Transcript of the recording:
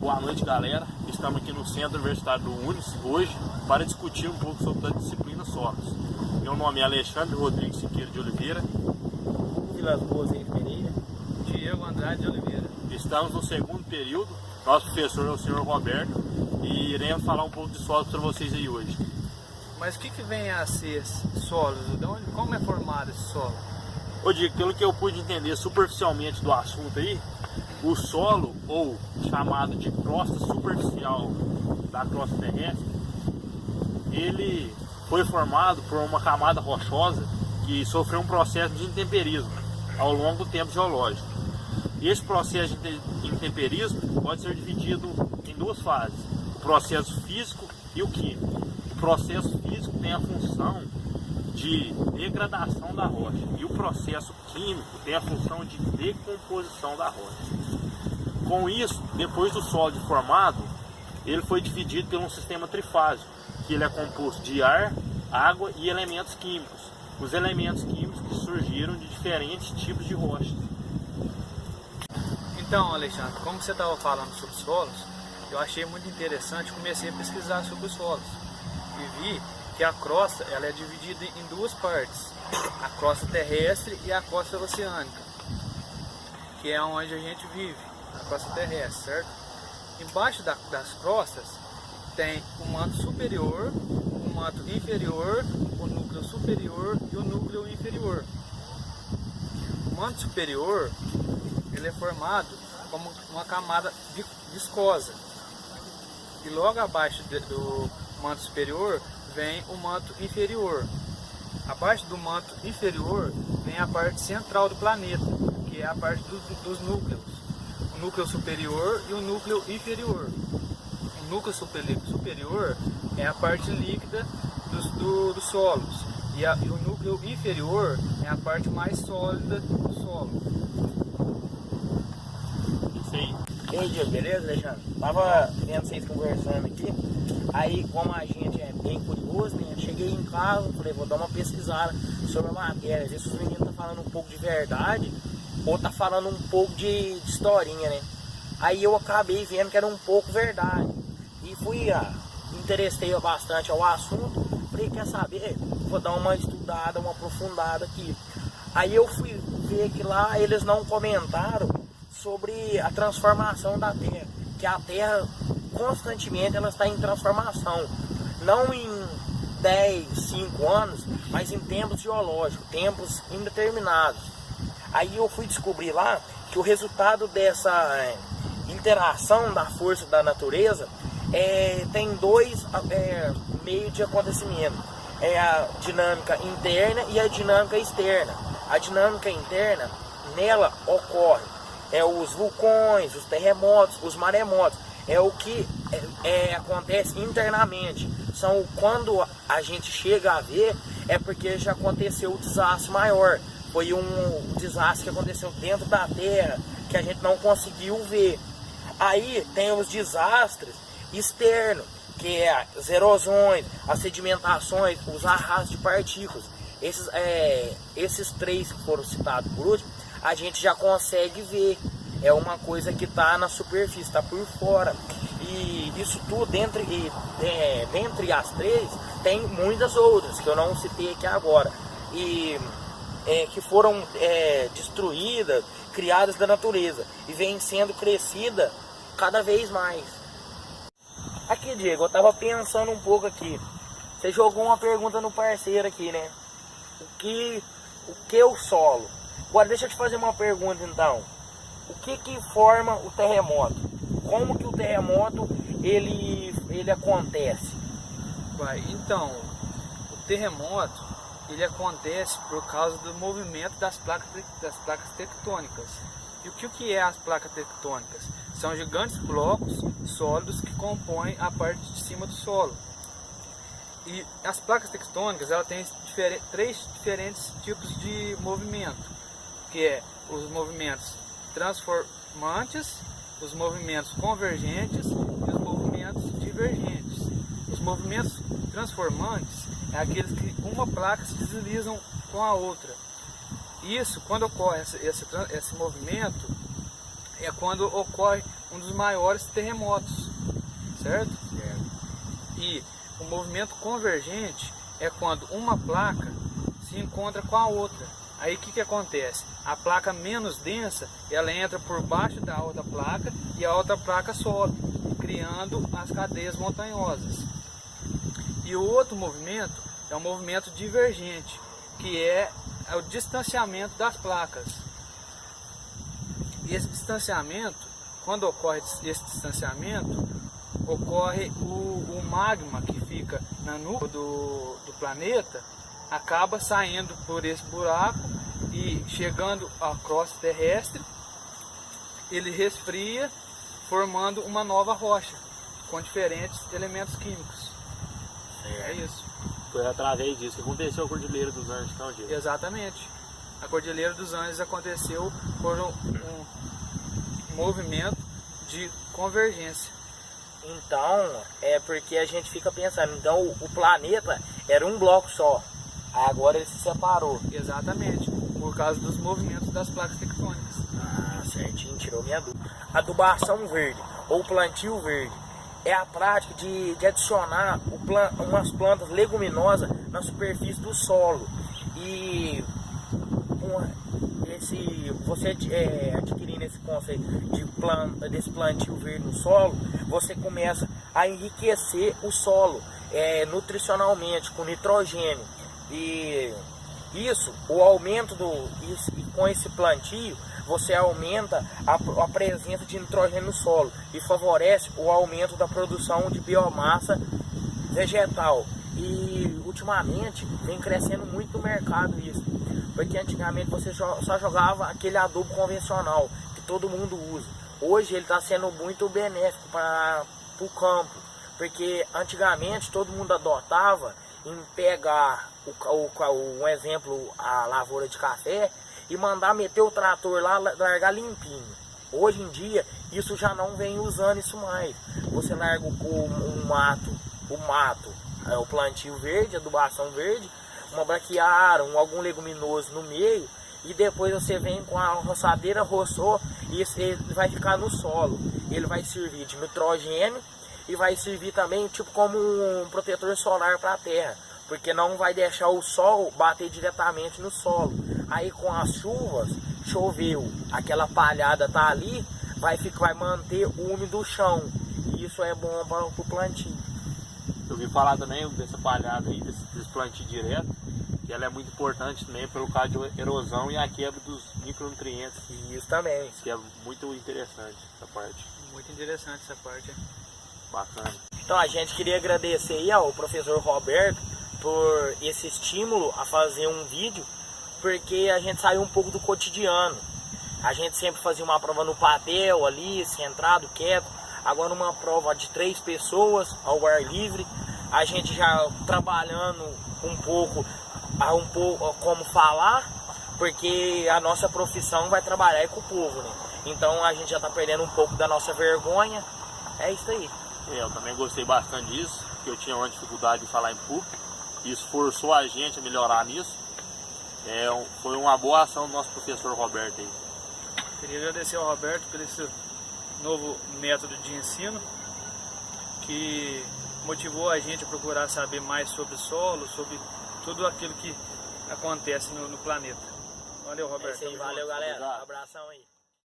Boa noite, galera. Estamos aqui no Centro Universitário do UNES hoje para discutir um pouco sobre a disciplina Solos. Meu nome é Alexandre Rodrigues Siqueira de Oliveira. Vilas Boas Henrique Pereira. Diego Andrade de Oliveira. Estamos no segundo período. Nosso professor é o senhor Roberto e iremos falar um pouco de solos para vocês aí hoje. Mas o que vem a ser solos? Como é formado esse solo? Ô Diego, pelo que eu pude entender superficialmente do assunto aí, o solo, ou chamado de crosta superficial da crosta terrestre, ele foi formado por uma camada rochosa que sofreu um processo de intemperismo ao longo do tempo geológico. Esse processo de intemperismo pode ser dividido em duas fases: o processo físico e o químico. O processo físico tem a função de degradação da rocha e o processo químico tem a função de decomposição da rocha. Com isso, depois do solo formado, ele foi dividido por um sistema trifásico, que ele é composto de ar, água e elementos químicos. Os elementos químicos que surgiram de diferentes tipos de rochas. Então, Alexandre, como você estava falando sobre solos, eu achei muito interessante, comecei a pesquisar sobre os solos e vi que a crosta ela é dividida em duas partes: a crosta terrestre e a crosta oceânica, que é onde a gente vive, a crosta terrestre, certo? Embaixo das crostas tem o manto superior, o manto inferior, o núcleo superior e o núcleo inferior. O manto superior ele é formado como uma camada viscosa, e logo abaixo do manto superior vem o manto inferior. Abaixo do manto inferior vem a parte central do planeta, que é a parte dos núcleos, o núcleo superior e o núcleo inferior. O núcleo superior é a parte líquida dos solos, e o núcleo inferior é a parte mais sólida do solo. Isso aí. E aí, Diego, beleza, Alexandre? Tava vendo vocês conversando aqui, aí como a gente é bem curioso, né? Cheguei em casa, falei, vou dar uma pesquisada sobre a matéria, ver se os meninos estão falando um pouco de verdade ou tá falando um pouco de historinha, né? Aí eu acabei vendo que era um pouco verdade e interessei bastante ao assunto. Falei, quer saber? Vou dar uma estudada, uma aprofundada aqui. Aí eu fui ver que lá eles não comentaram sobre a transformação da Terra, que a Terra constantemente ela está em transformação, não em 10, 5 anos, mas em tempos geológicos, tempos indeterminados. Aí eu fui descobrir lá que o resultado dessa interação da força da natureza tem dois meios de acontecimento: é a dinâmica interna e a dinâmica externa. A dinâmica interna, nela ocorre os vulcões, os terremotos, os maremotos. É o que acontece internamente. São quando a gente chega a ver, é porque já aconteceu o desastre maior. Foi um desastre que aconteceu dentro da Terra, que a gente não conseguiu ver. Aí tem os desastres externos, que é as erosões, as sedimentações, os arrastos de partículas. Esses três que foram citados por último, a gente já consegue ver. É uma coisa que está na superfície, está por fora. E isso tudo, dentre as três, tem muitas outras que eu não citei aqui agora. E que foram destruídas, criadas da natureza. E vem sendo crescida cada vez mais. Aqui, Diego, eu estava pensando um pouco aqui. Você jogou uma pergunta no parceiro aqui, né? O que é o solo? Agora deixa eu te fazer uma pergunta então. O que forma o terremoto? Como que o terremoto ele acontece? Então, o terremoto ele acontece por causa do movimento das placas tectônicas. E o que é as placas tectônicas? São gigantes blocos sólidos que compõem a parte de cima do solo. E as placas tectônicas ela têm três diferentes tipos de movimento, que é os movimentos transformantes, os movimentos convergentes e os movimentos divergentes. Os movimentos transformantes é aqueles que uma placa se deslizam com a outra. Isso, quando ocorre esse movimento, é quando ocorre um dos maiores terremotos, certo? E o movimento convergente é quando uma placa se encontra com a outra. Aí o que acontece? A placa menos densa, ela entra por baixo da outra placa e a outra placa sobe, criando as cadeias montanhosas. E o outro movimento é o movimento divergente, que é o distanciamento das placas. Esse distanciamento, quando ocorre esse distanciamento, ocorre o magma que fica na nuca do planeta, acaba saindo por esse buraco e chegando à crosta terrestre, ele resfria, formando uma nova rocha, com diferentes elementos químicos. É isso. Foi através disso que aconteceu a Cordilheira dos Andes, então, Diego? Exatamente. A Cordilheira dos Andes aconteceu por um movimento de convergência. Então, é porque a gente fica pensando, então o planeta era um bloco só, agora ele se separou. Exatamente, por causa dos movimentos das placas tectônicas. Ah, certinho, tirou minha dúvida. Adubação verde, ou plantio verde, é a prática de adicionar umas plantas leguminosas na superfície do solo. E você adquirindo esse conceito desse plantio verde no solo, você começa a enriquecer o solo nutricionalmente, com nitrogênio. E isso, com esse plantio, você aumenta a presença de nitrogênio no solo e favorece o aumento da produção de biomassa vegetal. E ultimamente vem crescendo muito no mercado isso, porque antigamente você só jogava aquele adubo convencional que todo mundo usa. Hoje ele está sendo muito benéfico para o campo, porque antigamente todo mundo adotava em pegar um exemplo, a lavoura de café, e mandar meter o trator lá, largar limpinho. Hoje em dia isso já não vem usando isso mais. Você larga o mato, o plantio verde, adubação verde, uma braquiária, algum leguminoso no meio, e depois você vem com a roçadeira, roçou, e ele vai ficar no solo. Ele vai servir de nitrogênio e vai servir também tipo como um protetor solar para a terra, porque não vai deixar o sol bater diretamente no solo. Aí com as chuvas, choveu, aquela palhada tá ali, vai manter úmido o chão, e isso é bom para o plantio. Eu ouvi falar também dessa palhada aí, desse plantio direto, que ela é muito importante também pelo caso de erosão e a quebra dos micronutrientes. Isso também. Que é muito interessante essa parte. Muito interessante essa parte. Bacana. Então a gente queria agradecer aí ao professor Roberto por esse estímulo a fazer um vídeo, porque a gente saiu um pouco do cotidiano. A gente sempre fazia uma prova no papel ali, centrado, quieto. Agora uma prova de 3 pessoas ao ar livre. A gente já trabalhando um pouco como falar, porque a nossa profissão vai trabalhar com o povo, né? Então a gente já está perdendo um pouco da nossa vergonha. É isso aí. Eu também gostei bastante disso, porque eu tinha uma dificuldade de falar em público. Isso forçou a gente a melhorar nisso. Foi uma boa ação do nosso professor Roberto aí. Queria agradecer ao Roberto por esse novo método de ensino que motivou a gente a procurar saber mais sobre o solo, sobre tudo aquilo que acontece no planeta. Valeu, Roberto. É isso aí, valeu, galera. Um abração aí.